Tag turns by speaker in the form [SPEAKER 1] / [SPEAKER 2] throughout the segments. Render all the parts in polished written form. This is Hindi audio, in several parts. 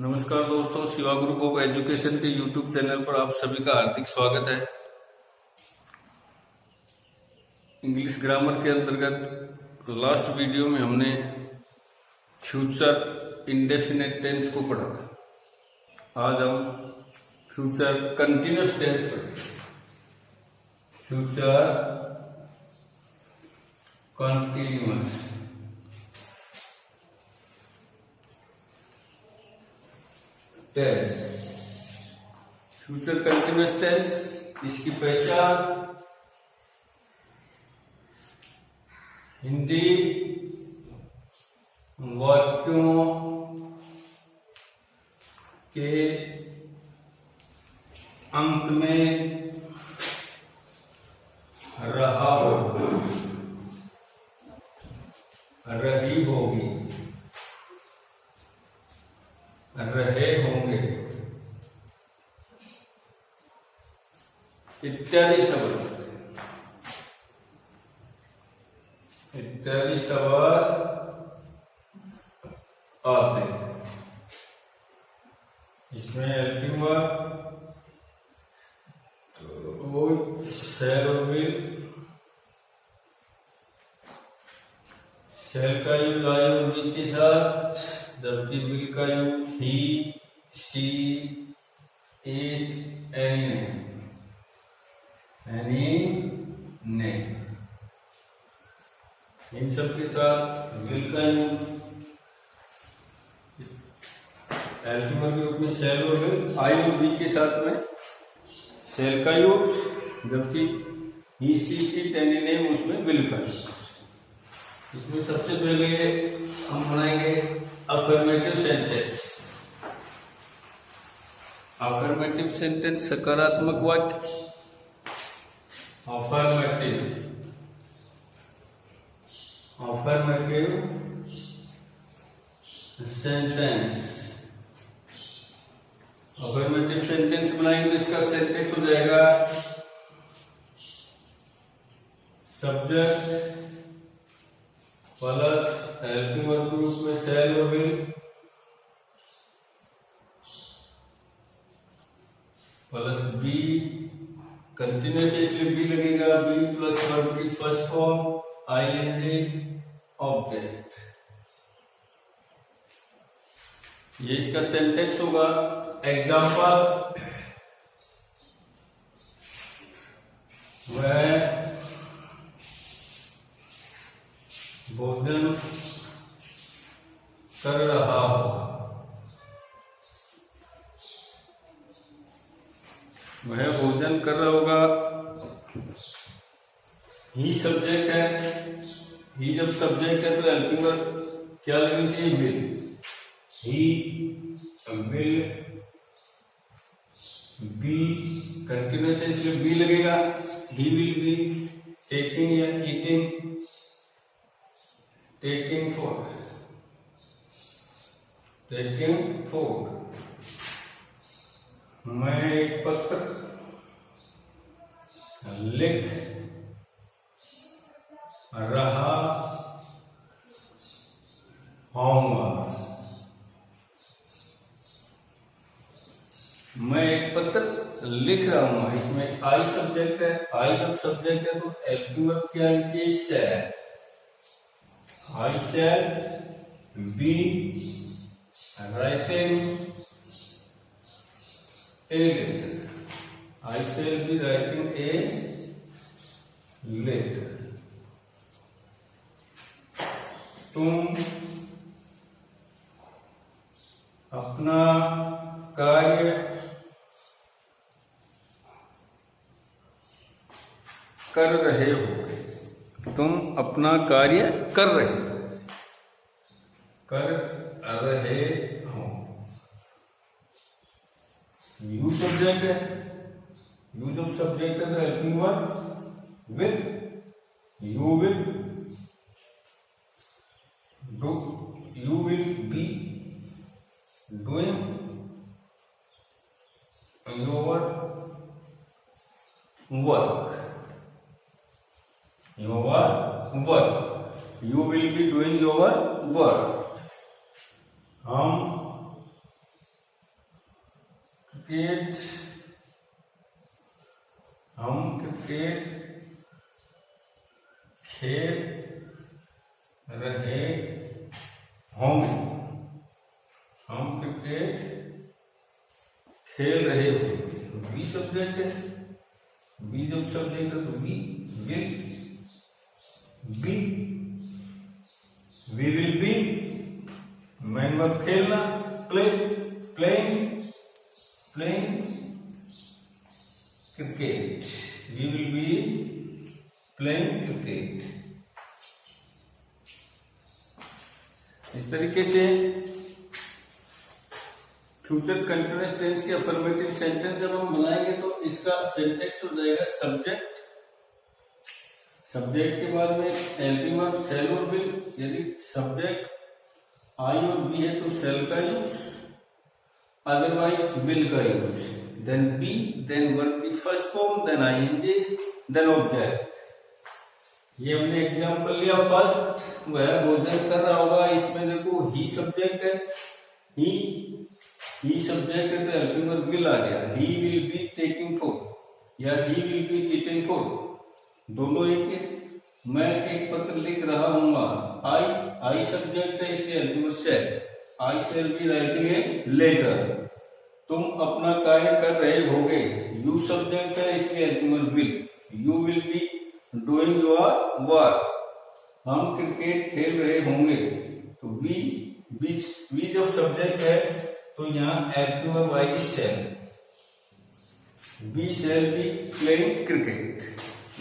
[SPEAKER 1] नमस्कार दोस्तों, शिवा ग्रुप ऑफ एजुकेशन के यूट्यूब चैनल पर आप सभी का हार्दिक स्वागत है। इंग्लिश ग्रामर के अंतर्गत लास्ट वीडियो में हमने फ्यूचर इंडेफिनिट टेंस को पढ़ा था। आज हम फ्यूचर कंटिन्यूअस टेंस पढ़ेंगे। Future continuous tense. Future continuous tense, इसकी पहचान हिंदी वाक्यों के अंत में रहा हो, रही होगी, रहे होंगे इत्यादि शब्द आते हैं। इसमें हेल्पिंग वर्ब शैल और विल। शैल का यूज आई और वी के साथ, जबकि विल का use he, she, it, any ने। इन सब के साथ विल का यूज हेल्पिंग के रूप में शैल और विल, आई और वी के साथ में शैल का यूज, जबकि ही, शी, इट, एनी, नेम उसमें विल का यूज। इसमें सबसे पहले हम बनाएंगे अफर्मेटिव सेंटेंस। अफर्मेटिव सेंटेंस सकारात्मक वाक्य। Affirmative sentence. अफर्मेटिव सेंटेंस बनाएंगे तो इसका सेंटेंस हो जाएगा सब्जेक्ट प्लस हेल्पिंग वर्ब के रूप में शैल और विल प्लस बी। कंटिन्यूअस इसलिए बी लगेगा, बी प्लस वर्ब की फर्स्ट फॉर्म आईएनजी ऑब्जेक्ट। ये इसका सेंटेंस होगा। एग्जाम्पल, वह भोजन कर रहा हो। वह भोजन कर रहा होगा। ही सब्जेक्ट है। ही जब सब्जेक्ट है तो हेल्पिंग वर्ब क्या लगनी चाहिए? Will. He will B. Continuous है इसलिए बी लगेगा। ही विल बी टेकिंग या eating, taking food, taking food. मैं एक पत्र लिख रहा हूँगा। मैं एक पत्र लिख रहा हूँ, इसमें आई सब्जेक्ट है। आई जब सब्जेक्ट है तो हेल्पिंग वर्ब क्या है? शैल। I shall be writing a letter. I shall be writing a letter. तुम अपना कार्य कर रहे होगे। तुम अपना कार्य कर रहे हो। यू सब्जेक्ट है। यू जब सब्जेक्ट है तो helping verb will. You will do, you will be doing your work. Your work. You will be doing your work. हम क्रिकेट हम क्रिकेट खेल रहे होंगे। हम क्रिकेट खेल रहे होंगे। बी सब्जेक्ट है, बी जब सब्जेक्ट है तो we will be, we will be, main verb खेलना, play playing playing cricket, we will be playing cricket. इस तरीके से फ्यूचर कंटिन्यूअस टेंस के अफर्मेटिव सेंटेंस जब हम बनाएंगे तो इसका सिंटेक्स हो जाएगा सब्जेक्ट, सब्जेक्ट के बाद में हेल्पिंग वर्ब शैल और विल। यदि सब्जेक्ट आई और बी है तो शैल का यूज, अदरवाइज विल का use, then be, then verb की first form, then ING, then object. ये हमने एग्जांपल लिया फर्स्ट, वह भोजन कर रहा होगा, इसमें देखो ही सब्जेक्ट है, ही सब्जेक्ट है तो हेल्पिंग वर्ब विल आ गया। He will be taking food या he will be eating food, दोनों एक है। मैं एक पत्र लिख रहा हूँगा, आई सब्जेक्ट है इसलिए helping verb shall, I shall be writing a letter. तुम अपना कार्य कर रहे होगे, यू सब्जेक्ट है इसलिए helping verb will, you will be doing your work. हम क्रिकेट खेल रहे होंगे तो बी जब सब्जेक्ट है तो यहाँ हेल्पिंग वर्ब आएगी shall, we shall be playing cricket.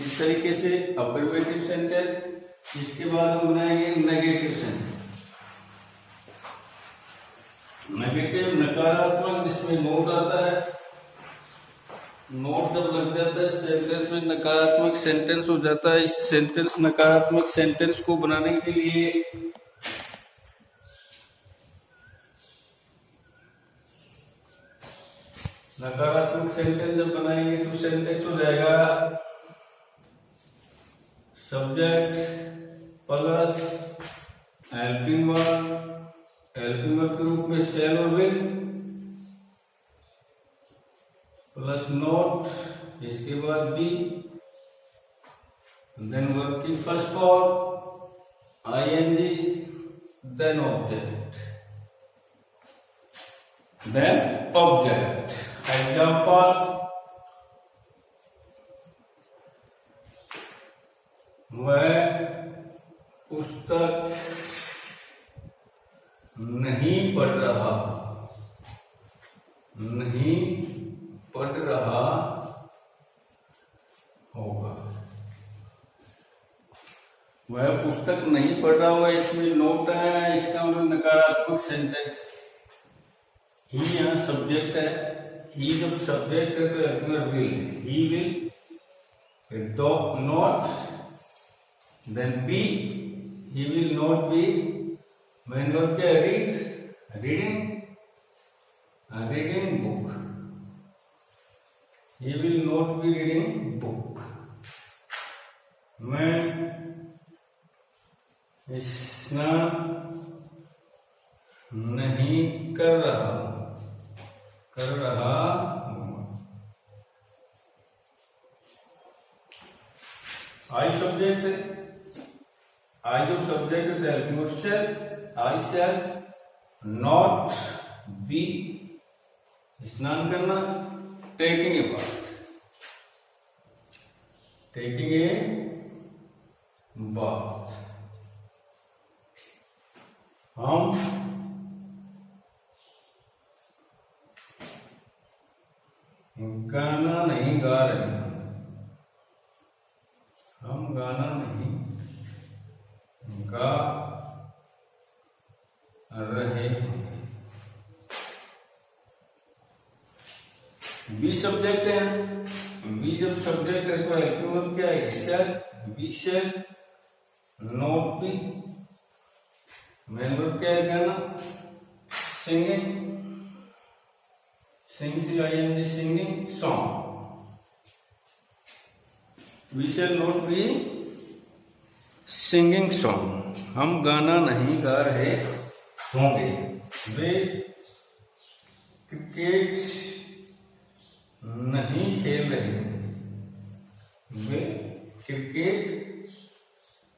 [SPEAKER 1] इस तरीके से अफर्मेटिव सेंटेंस। इसके बाद हम बनाएंगे नेगेटिव सेंटेंस। नेगेटिव नकारात्मक, जिसमें नोट आता है, नोट जब लग जाता है सेंटेंस में नकारात्मक सेंटेंस हो जाता है। इस सेंटेंस नकारात्मक सेंटेंस को बनाने के लिए नकारात्मक सेंटेंस जब बनाएंगे तो सेंटेंस हो जाएगा सब्जेक्ट प्लस हेल्पिंग वर्ब के रूप में शैल और विल प्लस नोट, इसके बाद बी, देन वर्ब की first form ING, then object, example वह पुस्तक नहीं पढ़ रहा होगा। वह पुस्तक नहीं पढ़ रहा होगा, इसमें नोट है, इसका मतलब नकारात्मक सेंटेंस। ही यहाँ सब्जेक्ट है, ही जब सब्जेक्ट है तो helping verb will, he will, फिर not, then be, he will not be, main verb क्या है, reading book, he will not be reading book। मैं स्नान नहीं कर रहा हूँ। आई सब्जेक्ट है, आई जो सब्जेक्ट है तो helping verb shall, I shall, not be स्नान करना, टेकिंग ए बाथ, हम गाना नहीं गा रहे हैं, हम गाना नहीं गा रहे हैं। बी सब्जेक्ट है, बी जब सब्जेक्ट है तो हेल्पिंग वर्ब क्या है, shall, we shall, not be, main verb क्या है, गाना, सिंगिंग, सिंग से ING, singing song, we shall not be singing song, हम गाना नहीं गा रहे होंगे। वे क्रिकेट नहीं खेल रहे होंगे, वे क्रिकेट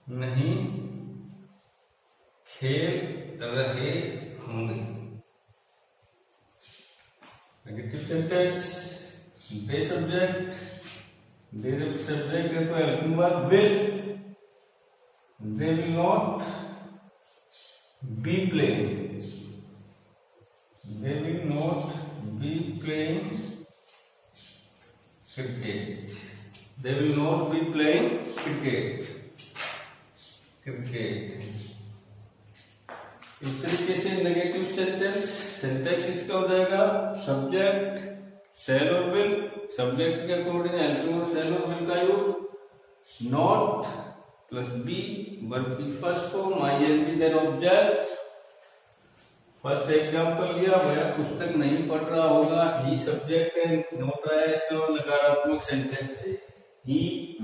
[SPEAKER 1] नहीं खेल रहे होंगे। नेगेटिव सेंटेंस, दे सब्जेक्ट, दे जब सब्जेक्ट है तो helping verb will, they will not be playing, they will not be playing cricket, they will not be playing cricket। इस तरीके से नेगेटिव सेंटेंस इसका हो जाएगा सब्जेक्ट शैल और विल, सब्जेक्ट के अकॉर्डिंग हेल्पिंग और शैल और विल का use, not plus be verb की first form ING then object. First example लिया, वह पुस्तक नहीं पढ़ रहा होगा, ही सब्जेक्ट है, नोट आया इसका और नकारात्मक सेंटेंस है। ही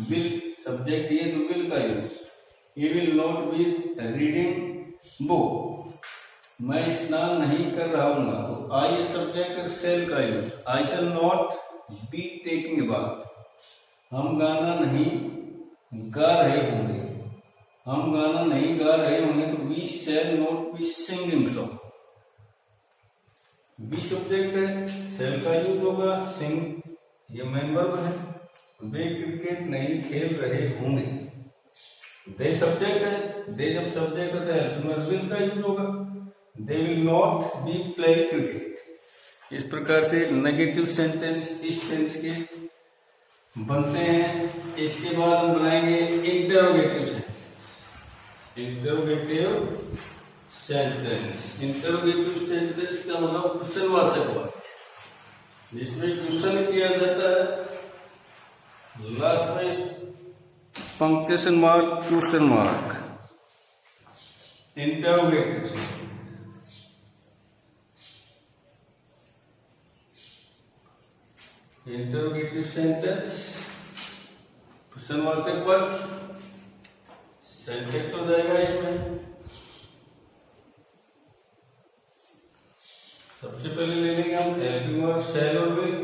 [SPEAKER 1] विल सब्जेक्ट ये तो विल का use, he will not be reading book, मैं स्नान नहीं कर रहा हूँ तो आई ए सब्जेक्ट सेल का use, I shall not be taking a bath, हम गाना नहीं गा रहे होंगे, हम गाना नहीं गा रहे होंगे तो we shall not be singing song. Be subject है, सेल का यूज होगा, सिंग ये मेन वर्ब है, वे क्रिकेट नहीं खेल रहे होंगे। दे सब्जेक्ट है, दे जब सब्जेक्ट है तो हेल्पिंग वर्ब विल का यूज होगा, they will not B playing cricket. इस प्रकार से नेगेटिव सेंटेंस इस सेंस के बनते हैं। इसके बाद हम बनाएंगे इंटरोगेटिव सेंटेंस। इंटरोगेटिव सेंटेंस का मतलब क्वेश्चनवाचक वाक्य, जिसमें क्वेश्चन किया जाता है, लास्ट में punctuation mark question mark. Interrogative sentence क्वेश्चनवाचक वाक्य सेंटेंस हो जाएगा। इसमें सबसे पहले ले लेंगे हम हेल्पिंग वर्ब शैल और विल,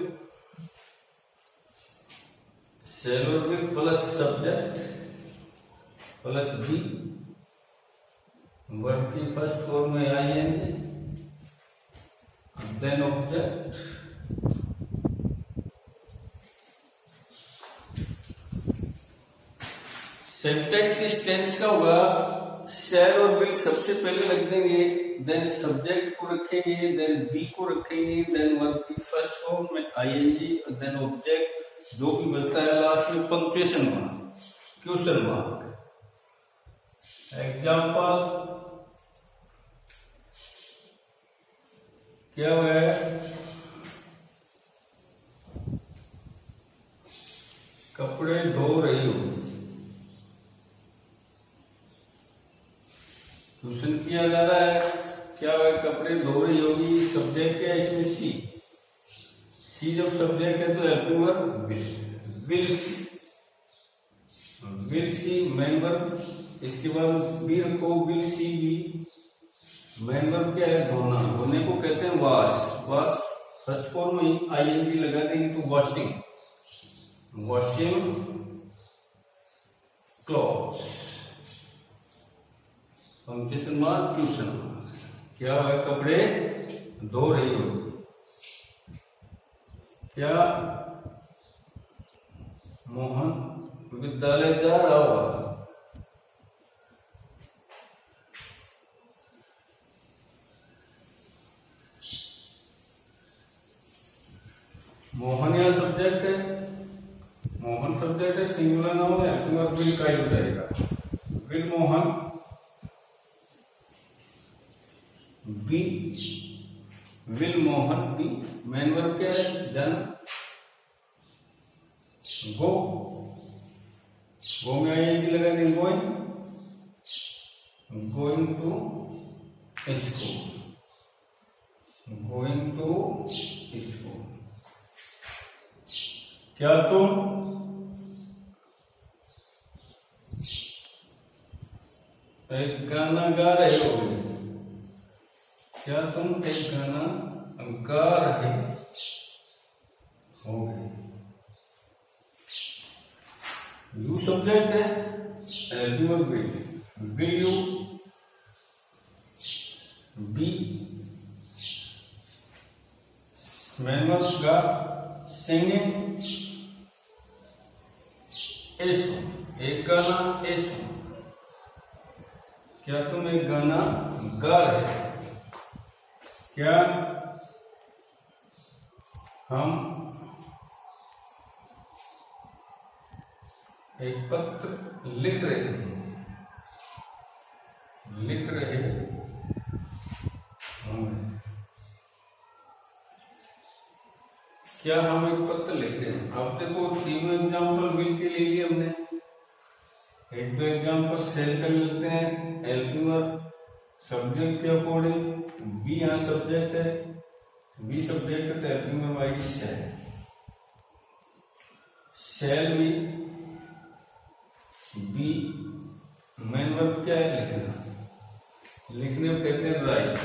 [SPEAKER 1] शैल और will plus subject plus be, verb की फर्स्ट फॉर्म में आईएनजी देन ऑब्जेक्ट। सिंटैक्स इस टेंस का होगा, शैल और विल सबसे पहले रख देंगे, देन सब्जेक्ट को रखेंगे, देन बी को रखेंगे, देन वर्ब की फर्स्ट फॉर्म में आईएनजी, देन ऑब्जेक्ट, जो भी बचता है लास्ट में punctuation mark question mark. Example क्या है, कपड़े धो रही हो, क्वेश्चन किया जा रहा है, क्या वह कपड़े धो रही होगी, सब्जेक्ट है इसमें सी, जब सब्जेक्ट है तो helping verb will she main verb, इसके बाद बी रखो will she be, main verb क्या है धोना, धोने को कहते हैं वॉश, फर्स्ट फॉर्म में आईएनजी लगा देंगे तो washing clothes, punctuation mark question mark. क्या है, कपड़े धो रही होगी, क्या मोहन विद्यालय जा रहा होगा, मोहन या सब्जेक्ट है, मोहन सब्जेक्ट है, सिंगुलर नाउन है, हेल्पिंग वर्ब विल का यूज रहेगा, will Mohan be, will Mohan be, main verb क्या है जन, गो में आईएनजी लगा देंगे, गोइंग टू स्कूल, क्या तुम एक गाना गा रहे होगे, क्या तुम एक गाना गा रहे होगे। यू सब्जेक्ट है, helping verb will you be main verb गा सिंगिंग ए सॉन्ग, एक गाना ए सॉन्ग। क्या तुम एक गाना गा रहे हो? क्या हम एक पत्र लिख रहे हैं? क्या हम एक पत्र लिख रहे हैं? अब देखो तीनों एग्जाम्पल विल के ले लिए हमने। एक तो एग्जाम्पल सेल कर लेते हैं, हेल्पिंग वर्ब सब्जेक्ट के अकॉर्डिंग, बी यहाँ सब्जेक्ट है, बी सब्जेक्ट है तो हेल्पिंग वर्ब आएगी शैल। शैल भी बी मेन वर्ब क्या है? लिखना। लिखने में कहते हैं राइट।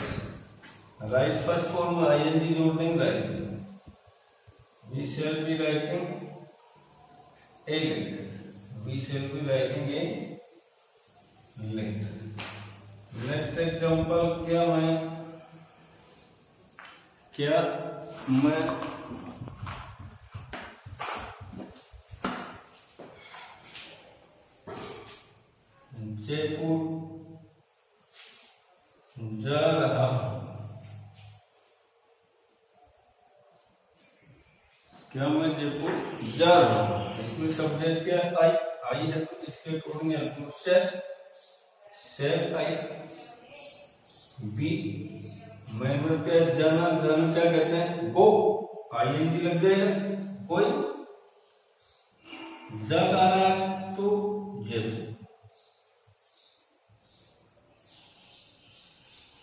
[SPEAKER 1] राइट फर्स्ट फॉर्म में आईएनजी जोड़ देंगे, right. We shall be writing a letter. We shall be writing a letter. Next example क्या मैं जयपुर जा रहा हूं? क्या मैं जयपुर जा रहा हूं? इसमें सब्जेक्ट क्या है? आई है तो इसके अकॉर्डिंग हेल्पिंग सेल आई। बी मेन वर्ब क्या है? जाना। जाना क्या कहते हैं? गो। आईएनजी लग जाएगा। कोई जा रहा है तो जयपुर।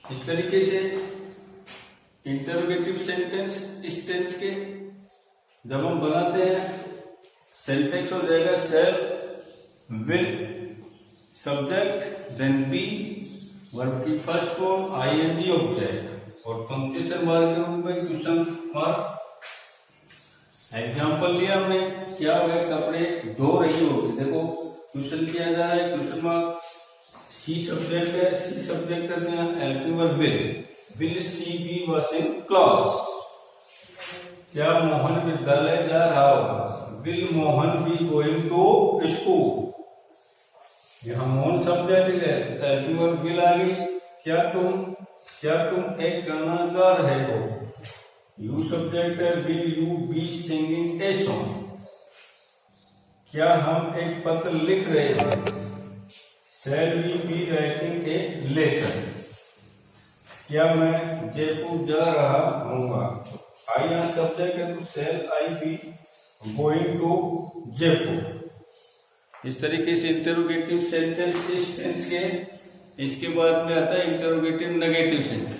[SPEAKER 1] इस तरीके से इंटरोगेटिव सेंटेंस इस टेंस के जब हम बनाते हैं सेंटेंस हो जाएगा shall will subject then be verb की फर्स्ट फॉर्म आईएनजी ऑब्जेक्ट और पंक्चुएशन मार्क के रूप में क्वेश्चन मार्क। एग्जांपल लिया हमने, क्या हुआ? कपड़े धो रही होगी। देखो क्वेश्चन किया जा रहा है, क्वेश्चन मार्क। सी सब्जेक्ट है, सी सब्जेक्ट करते हैं helping verb will she be washing clothes. क्या मोहन विद्यालय जा रहा होगा? Will Mohan be going to school. यहाँ मोहन सब्जेक्ट है, हेल्पिंग वर्ब विल आ गई। क्या तुम एक गाना गा रहे हो? यू सब्जेक्ट है, will you be singing a song. क्या हम एक पत्र लिख रहे हैं? Shall we be writing a letter. क्या मैं जयपुर जा रहा हूँगा? आई यहाँ सब्जेक्ट है तो शैल आई बी गोइंग टू जयपुर। इस तरीके से इंटरोगेटिव सेंटेंस इस टेंस के। इसके बाद में आता है interrogative negative sentence.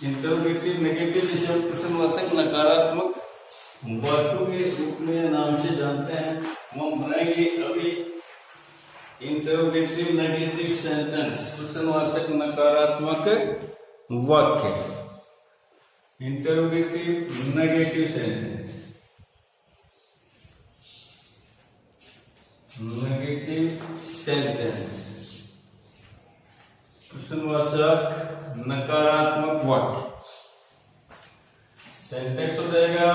[SPEAKER 1] Interrogative negative जिसे प्रश्नवाचक नकारात्मक वाक्यों के रूप में नाम से जानते हैं, वो हम बनाएंगे अभी। इंटरोगेटिव नेगेटिव सेंटेंस प्रश्नवाचक नकारात्मक वाक्य। Interrogative negative sentence, negative sentence प्रश्नवाचक नकारात्मक वाक्य। सेंटेंस हो जाएगा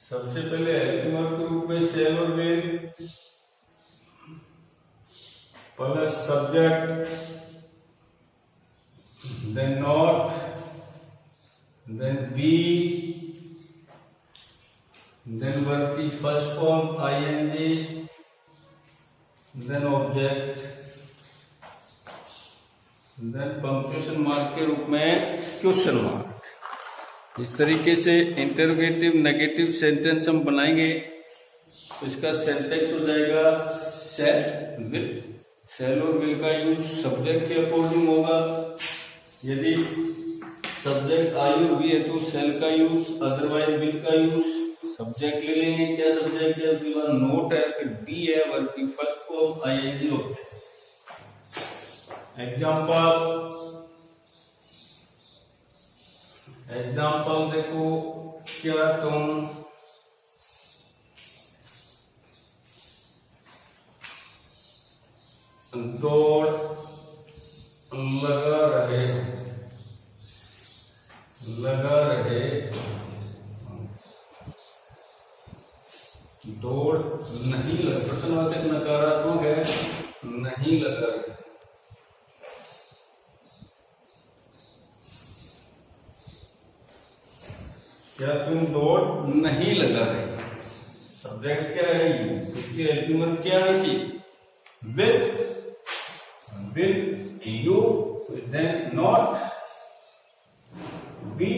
[SPEAKER 1] सबसे पहले हेल्पिंग वर्ब के रूप में शैल और will plus subject then not, then be, then verb की first form ing, then object, then punctuation mark के रूप में क्वेश्चन मार्क। इस तरीके से इंटरोगेटिव नेगेटिव सेंटेंस हम बनाएंगे। तो इसका सेंटेंस हो जाएगा शैल और विल का यूज सब्जेक्ट के अकॉर्डिंग होगा। यदि सब्जेक्ट आई और बी है तो शैल का यूज, अदरवाइज विल का यूज। सब्जेक्ट ले लेंगे, क्या सब्जेक्ट है? उसके बाद नोट है, फिर बी है, वर्ब की first form ING object. Example देखो, क्या तुम दौड़ लगा रहे हो, लगा रहे, दौड़ नहीं लगा, प्रश्नवाचक नकारात्मक है, नहीं लगा रहे। क्या तुम दौड़ नहीं लगा रहे? सब्जेक्ट क्या है? यू, इसकी हेल्पिंग वर्ब क्या है? Will you, then not, be.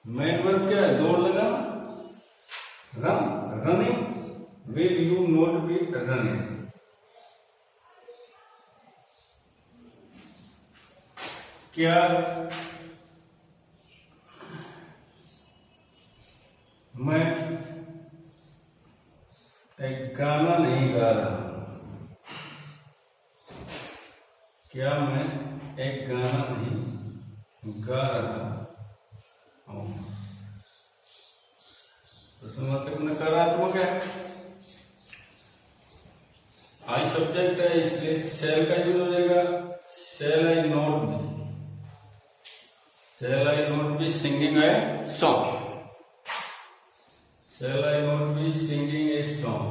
[SPEAKER 1] Main verb क्या है? दौड़ लगा, run, running, will you not be running. क्या मैं एक गाना नहीं गा रहा हूं? क्या मैं एक गाना नहीं गा रहा हूं? प्रश्नवाचक नकारात्मक है, आई सब्जेक्ट है, इसलिए शैल का यूज हो जाएगा। Shall I not be, shall I not be singing a song, Shall I not be singing a song?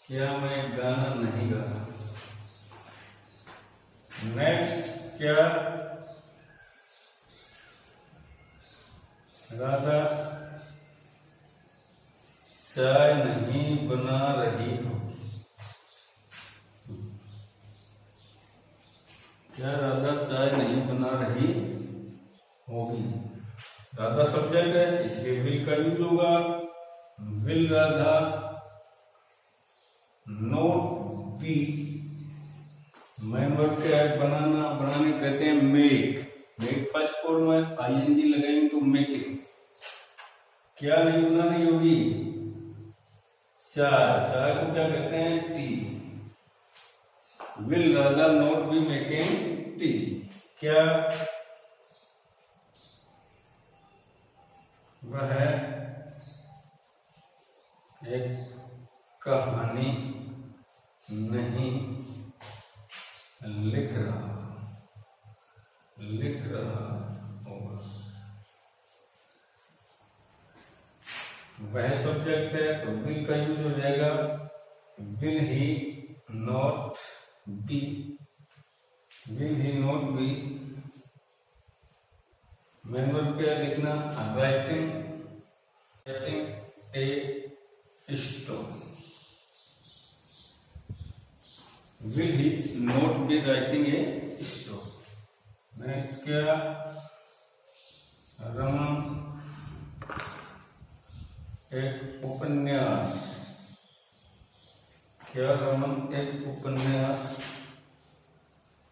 [SPEAKER 1] क्या मैं गाना नहीं गा रहा? नेक्स्ट, क्या राधा चाय नहीं बना रही हो? क्या राधा चाय नहीं बना रही होगी? राधा सब्जेक्ट है, इसलिए विल का यूज होगा। Will Radha not be. Main verb क्या है? बनाना, बनाने कहते हैं मेक। मेक फर्स्ट फॉर्म है, आईएनजी लगाएंगे तो मेकिंग। क्या नहीं बना रही होगी? चाय, चाय को क्या कहते हैं? T. Will Radha not be making T. क्या वह एक कहानी नहीं लिख रहा होगा? वह सब्जेक्ट है, तो विल का यूज हो जाएगा। Will he not be, will he not be. Main verb क्या लिखना? Writing, writing a story. Will he not B writing a story. Next, क्या रमन एक उपन्यास, क्या रमन एक उपन्यास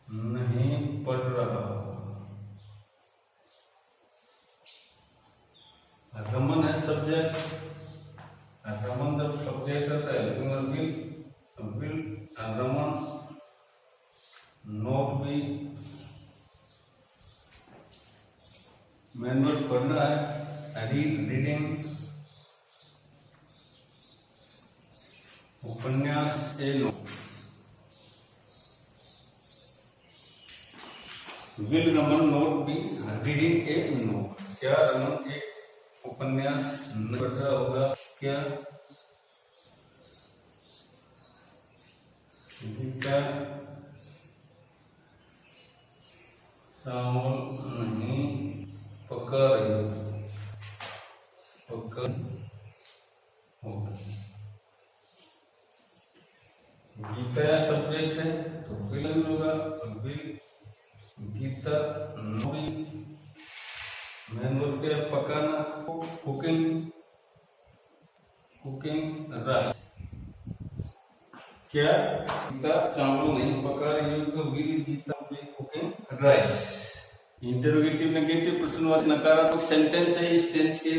[SPEAKER 1] नहीं पढ़ रहा? रमन है सब्जेक्ट, रमन जब सब्जेक्ट होता है will Raman not be. Main verb पढ़ना है, रीडिंग, उपन्यास a novel. Will Raman not be reading a novel? क्या रमन एक उपन्यास नहीं पढ़ रहा होगा? क्या गीता चावल नहीं पका रही होगी? गीता सब्जेक्ट है, तो विल होगा। Will Gita not. Main verb क्या? पकाना, कुकिंग, कुकिंग राइस। क्या गीता चावल नहीं पका रही है? तो will Gita be cooking rice. Interrogative, negative, प्रश्नवाचक नकारात्मक सेंटेंस है। इस टेंस के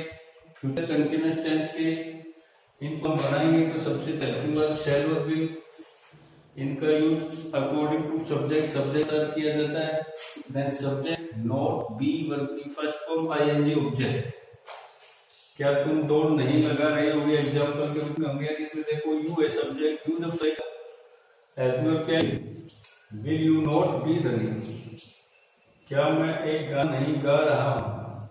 [SPEAKER 1] फ्यूचर कंटिन्यूअस टेंस के इनको हम बनाएंगे तो सबसे पहले शैल और विल, इनका यूज अकॉर्डिंग टू सब्जेक्ट किया जाता है। Then subject not be verb की फर्स्ट फॉर्म आईएनजी ऑब्जेक्ट। क्या तुम दौड़ नहीं लगा रहे होगे? एग्जाम्पल के रूप में होंगे। इसमें देखो यू है सब्जेक्ट, यू जब हेल्प मी क्या will you not be running, क्या मैं एक गाना नहीं गा रहा हूं।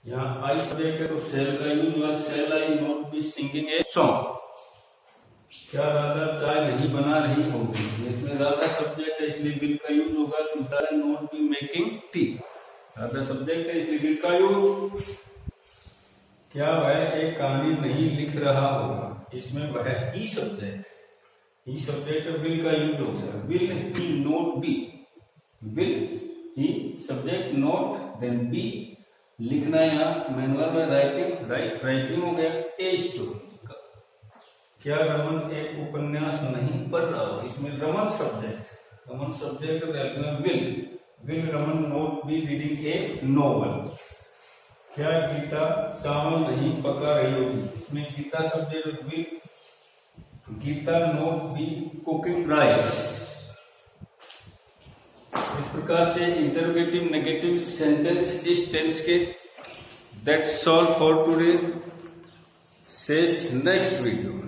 [SPEAKER 1] यहाँ आई सब्जेक्ट है तो सेल का यूज हुआ, shall I not be singing a song, क्या राधा चाय नहीं बना रही होगी, इसमें राधा सब्जेक्ट है इसलिए विल का यूज होगा, to not be making tea, Radha subject है इसलिए विल का यूज। क्या वह एक कहानी नहीं लिख रहा होगा, इसमें वह he subject, he subject will का यूज हो गया, will he not be, will he subject not then be, लिखना है यहाँ मैनुअल में राइटिंग, राइटिंग हो गया ए स्टोरी। क्या रमन एक उपन्यास नहीं पढ़ रहा हो, इसमें Raman subject will Raman not be reading a novel. क्या गीता चावल नहीं पका रही होगी, इसमें Gita subject will, Gita not be cooking rice. इस प्रकार से इंटरोगेटिव नेगेटिव सेंटेंस इस टेंस के। दैट्स ऑल फॉर टुडे, सेस नेक्स्ट वीडियो।